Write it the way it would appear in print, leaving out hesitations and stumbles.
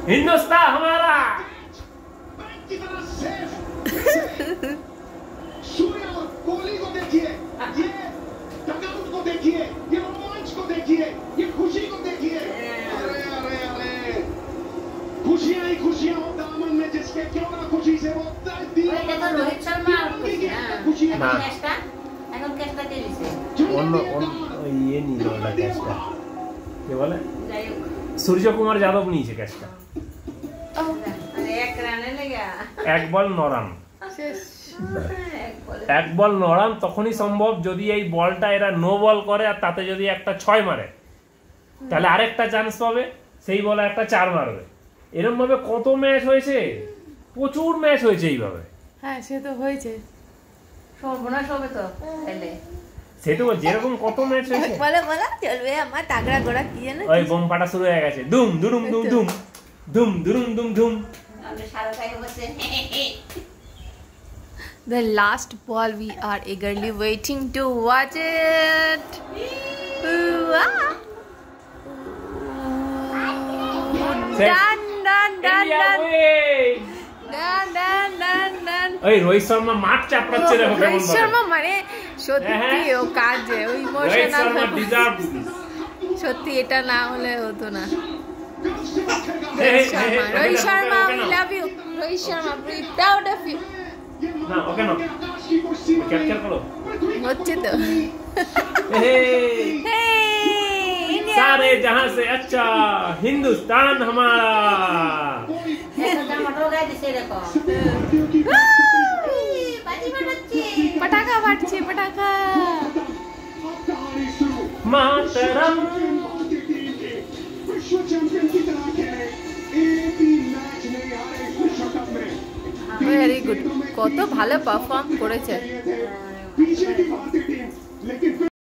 हिंदुस्तान हमारा। सूर्य और कोहली को देखिए, ये डगआउट को देखिए, ये रोमांच को देखिए, ये खुशी को देखिए। अरे अरे अरे खुशियां ही खुशियां हो दामन में जिसके, क्यों ना खुशी से वो रोहित शर्मा खुशी है না এখন ক্যাচটা কে দিছে অন্য ইয়ে নিল ওটা ক্যাচটা কে বলে সূর্য কুমার যাদব নিয়েছে ক্যাচটা আরে এক রানে লাগা এক বল 9 রান শেষ। এক বল 9 রান তখনই সম্ভব যদি এই বলটা এরা নো বল করে আর তাতে যদি একটা 6 মারে তাহলে আরেকটা চান্স পাবে, সেই বলে একটা 4 মারবে। এরকম ভাবে কত ম্যাচ হয়েছে, প্রচুর ম্যাচ হয়েছে এইভাবে। হ্যাঁ সে তো হয়েছে। সর্বনাশ হবে তো তাহলে সে তো যেরকম কত ম্যাচ হয়েছে। বলো বলো চলবে আমার তাগড়া গোড়া কি জানো। ওই বোম ফাটা শুরু হয়ে গেছে, দুম দুরুম দুম দুম দুম দুরুম দুম দুম। আমরা সারা টাইম বসে The last ball, we are eagerly waiting to watch it. Done, done, done, done. Done, done, done, done. ওই রোহিত শর্মা মাঠ চাপড়াচ্ছে দেখো কেমন রোহিত ভাবে। শর্মা মানে সত্যি ও কাজে ওই Rohit emotional Sharma deserves this. সত্যি এটা না হলে হতো না। Rohit Sharma we love you. Rohit Sharma we proud of you. না ওকে না ক্যাপচার করো হচ্ছে তো। सारे जहां से अच्छा हिंदुस्तान हमारा। মটর গায়ে দিছে দেখো বাজি বানাচ্ছে পটাকা ফাটছে পটাকা। मातरम। विश्व चैंपियन की तरह खेले, एक भी मैच नहीं हारे विश्व कप में। ভেরি গুড, কত ভালো পারফর্ম করেছে। पीछे की भारतीय टीम, लेकिन